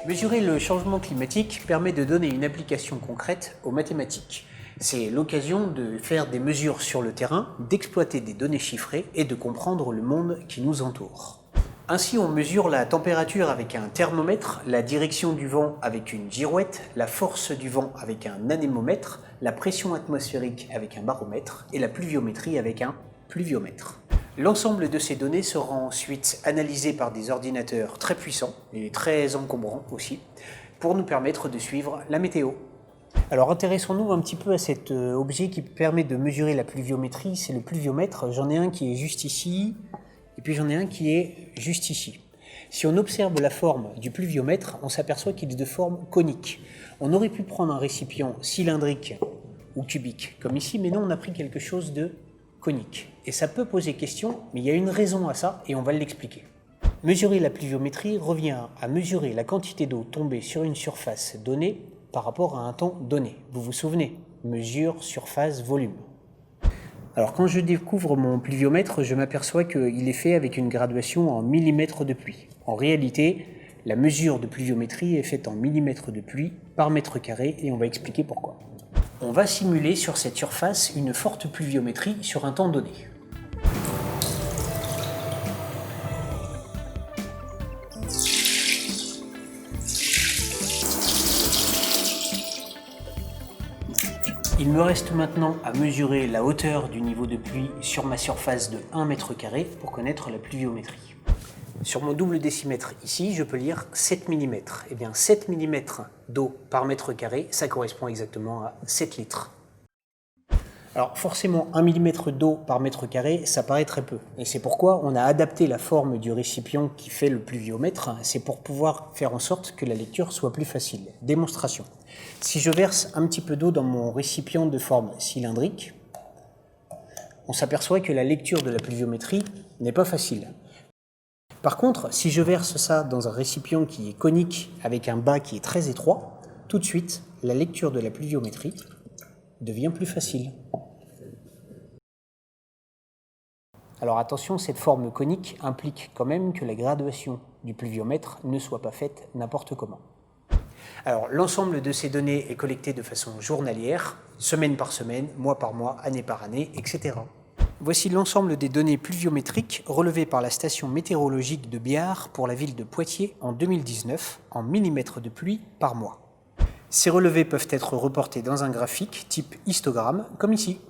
Mesurer le changement climatique permet de donner une application concrète aux mathématiques. C'est l'occasion de faire des mesures sur le terrain, d'exploiter des données chiffrées et de comprendre le monde qui nous entoure. Ainsi, on mesure la température avec un thermomètre, la direction du vent avec une girouette, la force du vent avec un anémomètre, la pression atmosphérique avec un baromètre et la pluviométrie avec un pluviomètre. L'ensemble de ces données sera ensuite analysé par des ordinateurs très puissants et très encombrants aussi, pour nous permettre de suivre la météo. Alors intéressons-nous un petit peu à cet objet qui permet de mesurer la pluviométrie, c'est le pluviomètre. J'en ai un qui est juste ici, et puis j'en ai un qui est juste ici. Si on observe la forme du pluviomètre, on s'aperçoit qu'il est de forme conique. On aurait pu prendre un récipient cylindrique ou cubique, comme ici, mais non, on a pris quelque chose de conique. Et ça peut poser question, mais il y a une raison à ça, et on va l'expliquer. Mesurer la pluviométrie revient à mesurer la quantité d'eau tombée sur une surface donnée par rapport à un temps donné. Vous vous souvenez, mesure, surface, volume. Alors quand je découvre mon pluviomètre, je m'aperçois qu'il est fait avec une graduation en millimètres de pluie. En réalité, la mesure de pluviométrie est faite en millimètres de pluie par mètre carré et on va expliquer pourquoi. On va simuler sur cette surface une forte pluviométrie sur un temps donné. Il me reste maintenant à mesurer la hauteur du niveau de pluie sur ma surface de 1 mètre carré pour connaître la pluviométrie. Sur mon double décimètre ici, je peux lire 7 mm. Eh bien 7 mm d'eau par mètre carré, ça correspond exactement à 7 litres. Alors forcément, 1 mm d'eau par mètre carré, ça paraît très peu. Et c'est pourquoi on a adapté la forme du récipient qui fait le pluviomètre. C'est pour pouvoir faire en sorte que la lecture soit plus facile. Démonstration. Si je verse un petit peu d'eau dans mon récipient de forme cylindrique, on s'aperçoit que la lecture de la pluviométrie n'est pas facile. Par contre, si je verse ça dans un récipient qui est conique avec un bas qui est très étroit, tout de suite, la lecture de la pluviométrie devient plus facile. Alors attention, cette forme conique implique quand même que la graduation du pluviomètre ne soit pas faite n'importe comment. Alors l'ensemble de ces données est collecté de façon journalière, semaine par semaine, mois par mois, année par année, etc. Voici l'ensemble des données pluviométriques relevées par la station météorologique de Biard pour la ville de Poitiers en 2019 en millimètres de pluie par mois. Ces relevés peuvent être reportés dans un graphique type histogramme, comme ici.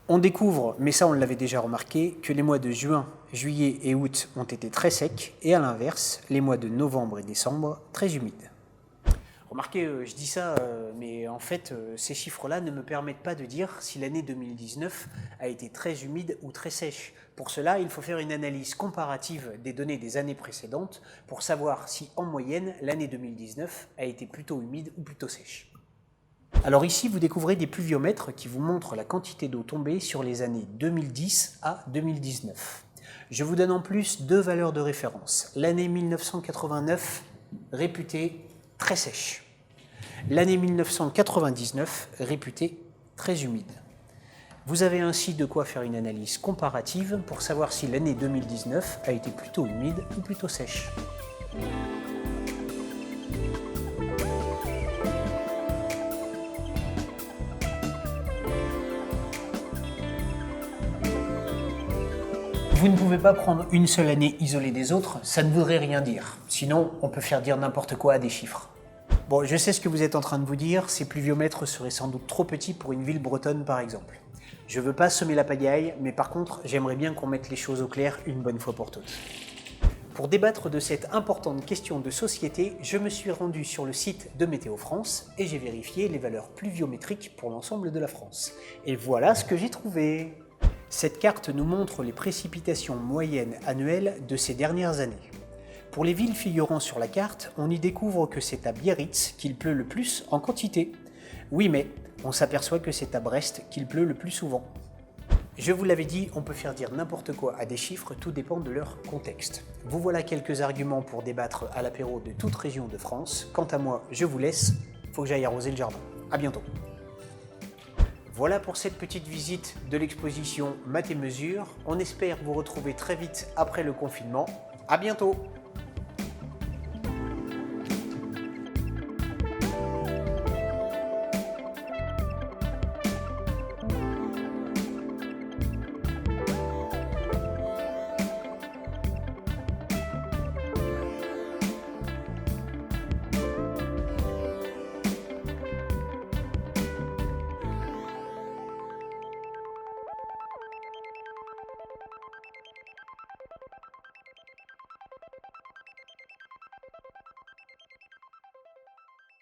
On découvre, mais ça on l'avait déjà remarqué, que les mois de juin, juillet et août ont été très secs et à l'inverse, les mois de novembre et décembre très humides. Remarquez, je dis ça, mais en fait, ces chiffres-là ne me permettent pas de dire si l'année 2019 a été très humide ou très sèche. Pour cela, il faut faire une analyse comparative des données des années précédentes pour savoir si, en moyenne, l'année 2019 a été plutôt humide ou plutôt sèche. Alors ici, vous découvrez des pluviomètres qui vous montrent la quantité d'eau tombée sur les années 2010 à 2019. Je vous donne en plus deux valeurs de référence. L'année 1989, réputée très sèche. L'année 1999, réputée très humide. Vous avez ainsi de quoi faire une analyse comparative pour savoir si l'année 2019 a été plutôt humide ou plutôt sèche. Vous ne pouvez pas prendre une seule année isolée des autres, ça ne voudrait rien dire. Sinon, on peut faire dire n'importe quoi à des chiffres. Bon, je sais ce que vous êtes en train de vous dire, ces pluviomètres seraient sans doute trop petits pour une ville bretonne par exemple. Je veux pas semer la pagaille, mais par contre, j'aimerais bien qu'on mette les choses au clair une bonne fois pour toutes. Pour débattre de cette importante question de société, je me suis rendu sur le site de Météo France et j'ai vérifié les valeurs pluviométriques pour l'ensemble de la France. Et voilà ce que j'ai trouvé. Cette carte nous montre les précipitations moyennes annuelles de ces dernières années. Pour les villes figurant sur la carte, on y découvre que c'est à Biarritz qu'il pleut le plus en quantité. Oui, mais on s'aperçoit que c'est à Brest qu'il pleut le plus souvent. Je vous l'avais dit, on peut faire dire n'importe quoi à des chiffres, tout dépend de leur contexte. Vous voilà quelques arguments pour débattre à l'apéro de toute région de France. Quant à moi, je vous laisse, faut que j'aille arroser le jardin. À bientôt. Voilà pour cette petite visite de l'exposition Maths et Mesures. On espère vous retrouver très vite après le confinement. À bientôt.